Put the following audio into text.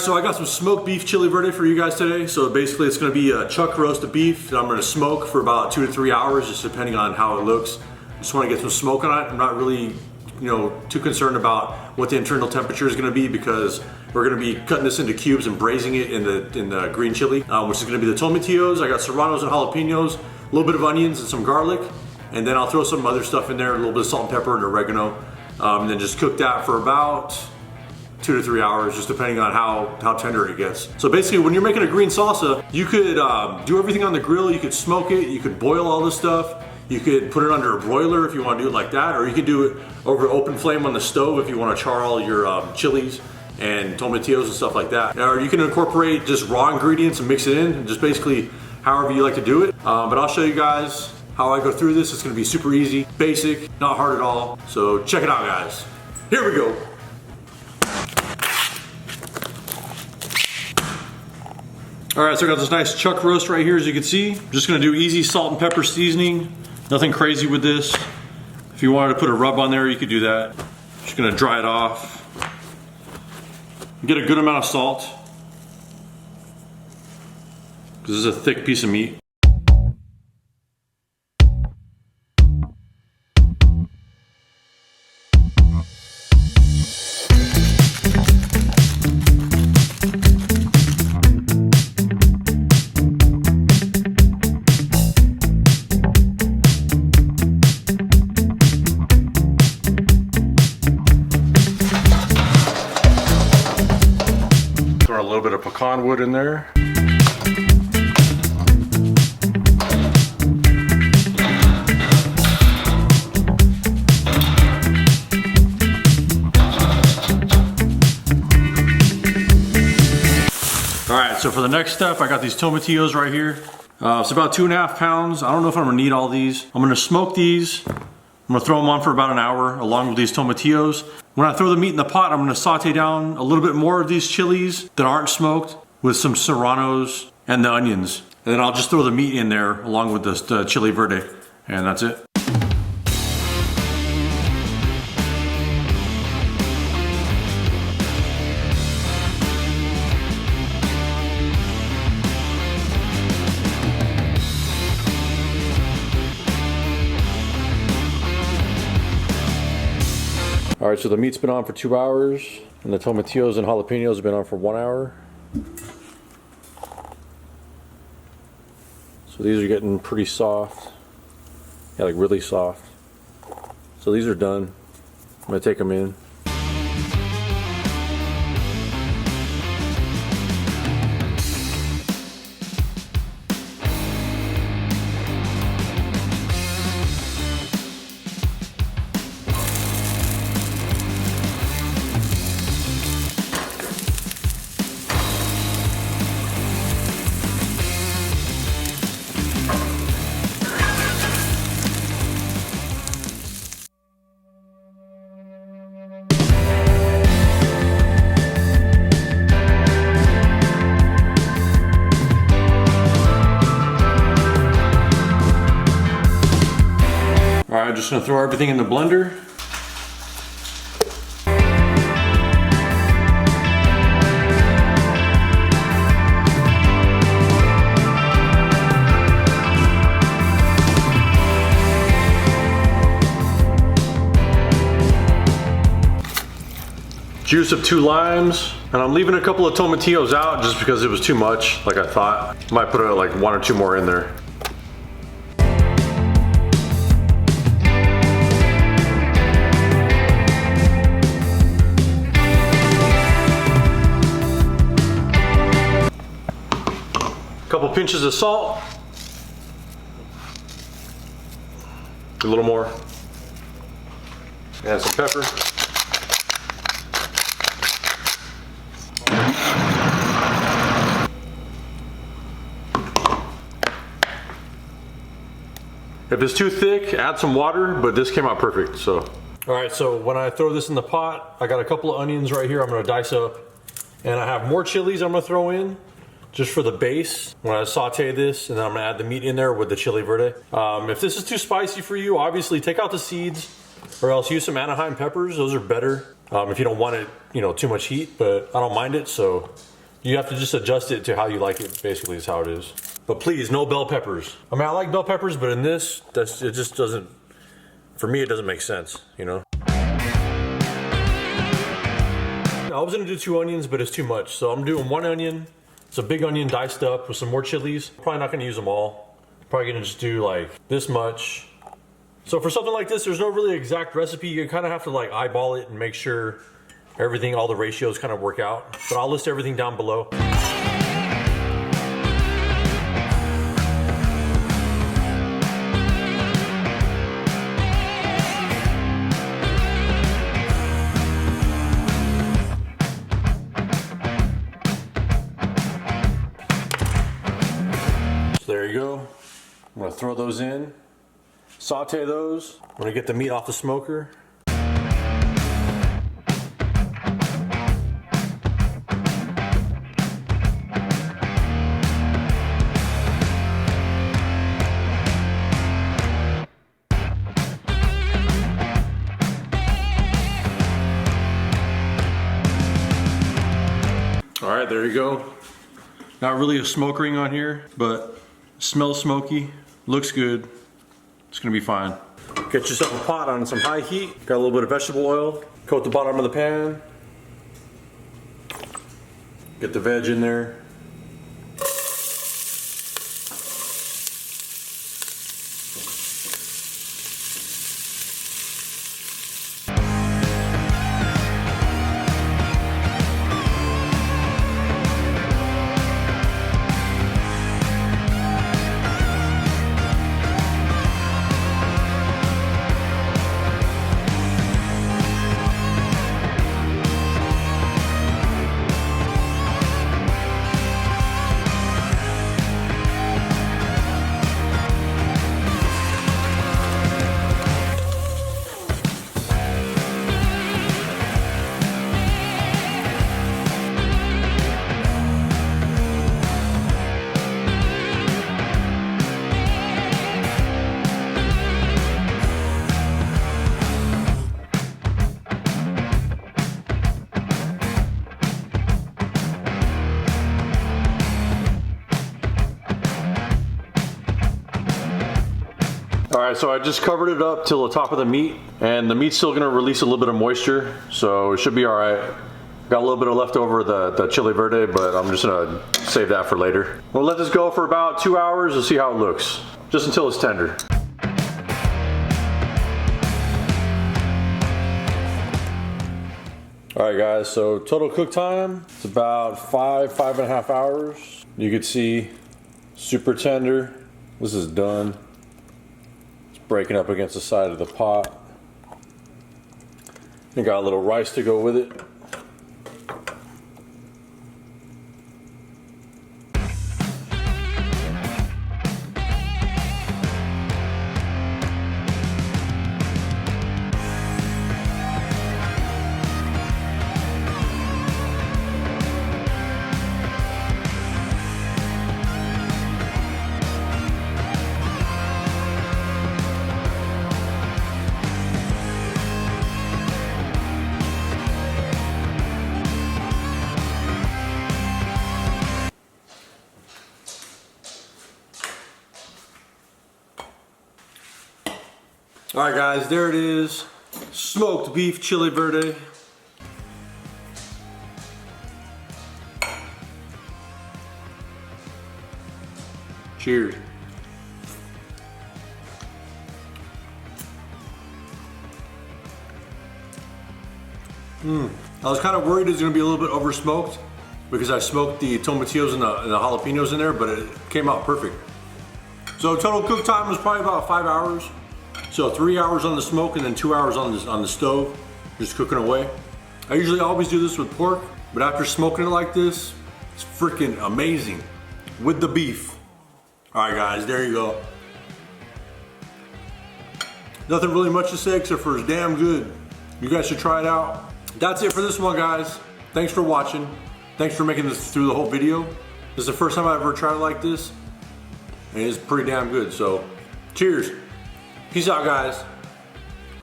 so I got some smoked beef chili verde for you guys today. So basically it's gonna be a chuck roast of beef that I'm gonna smoke for about 2 to 3 hours, just depending on how it looks. Just wanna get some smoke on it. I'm not really, too concerned about what the internal temperature is gonna be because we're gonna be cutting this into cubes and braising it in the green chili, which is gonna be the tomatillos. I got serranos and jalapenos, a little bit of onions and some garlic. And then I'll throw some other stuff in there, a little bit of salt and pepper and oregano. And then just cook that for about 2 to 3 hours, just depending on how tender it gets. So basically, when you're making a green salsa, you could do everything on the grill. You could smoke it, you could boil all this stuff. You could put it under a broiler if you want to do it like that, or you could do it over open flame on the stove if you want to char all your chilies and tomatillos and stuff like that. Or you can incorporate just raw ingredients and mix it in, just basically however you like to do it. But I'll show you guys how I go through this. It's gonna be super easy, basic, not hard at all. So check it out, guys. Here we go. All right, so I got this nice chuck roast right here, as you can see. I'm just gonna do easy salt and pepper seasoning. Nothing crazy with this. If you wanted to put a rub on there, you could do that. Just gonna dry it off. Get a good amount of salt, because this is a thick piece of meat. Throw a little bit of pecan wood in there. All right, so for the next step, I got these tomatillos right here. It's about 2.5 pounds. I don't know if I'm gonna need all these. I'm gonna smoke these. I'm gonna throw them on for about an hour along with these tomatillos. When I throw the meat in the pot, I'm gonna saute down a little bit more of these chilies that aren't smoked with some serranos and the onions. And then I'll just throw the meat in there along with the chili verde, and that's it. All right, so the meat's been on for 2 hours, and the tomatillos and jalapenos have been on for 1 hour. So these are getting pretty soft. Yeah, like really soft. So these are done. I'm gonna take them in. All right, I'm just gonna throw everything in the blender. Juice of 2 limes, and I'm leaving a couple of tomatillos out just because it was too much, like I thought. Might put like 1 or 2 more in there. Couple pinches of salt, a little more, and some pepper. If it's too thick, add some water, but this came out perfect, so. All right, so when I throw this in the pot, I got a couple of onions right here I'm gonna dice up, and I have more chilies I'm gonna throw in, just for the base. When I saute this, and then I'm gonna add the meat in there with the chili verde. If this is too spicy for you, obviously take out the seeds, or else use some Anaheim peppers. Those are better if you don't want it, too much heat. But I don't mind it, so You have to just adjust it to how you like it, basically is how it is. But please, no bell peppers. I mean, I like bell peppers, but in this, it just doesn't, for me, it doesn't make sense, you know? I was gonna do 2 onions, but it's too much. So I'm doing 1 onion. It's a big onion diced up with some more chilies. Probably not gonna use them all. Probably gonna just do like this much. So for something like this, there's no really exact recipe. You kind of have to like eyeball it and make sure everything, all the ratios kind of work out. But I'll list everything down below. There you go. I'm gonna throw those in, saute those. I'm gonna get the meat off the smoker. All right, there you go. Not really a smoke ring on here, but smells smoky, looks good. It's gonna be fine. Get yourself a pot on some high heat. Got a little bit of vegetable oil. Coat the bottom of the pan. Get the veg in there. Alright, so I just covered it up till the top of the meat, and the meat's still going to release a little bit of moisture, so it should be alright. Got a little bit of leftover the Chile Verde, but I'm just going to save that for later. We'll let this go for about 2 hours and see how it looks, just until it's tender. Alright guys, so total cook time, it's about 5.5 hours. You can see, super tender. This is done. Breaking up against the side of the pot. You got a little rice to go with it. Alright guys, there it is. Smoked beef Chile Verde. Cheers. I was kind of worried it was going to be a little bit over smoked because I smoked the tomatillos and the jalapenos in there, but it came out perfect. So total cook time was probably about 5 hours. So 3 hours on the smoke and then 2 hours on the stove, just cooking away. I usually always do this with pork, but after smoking it like this, it's freaking amazing with the beef. All right guys, there you go. Nothing really much to say except for it's damn good. You guys should try it out. That's it for this one guys. Thanks for watching. Thanks for making this through the whole video. This is the first time I've ever tried it like this, and it's pretty damn good, so cheers. Peace out, guys.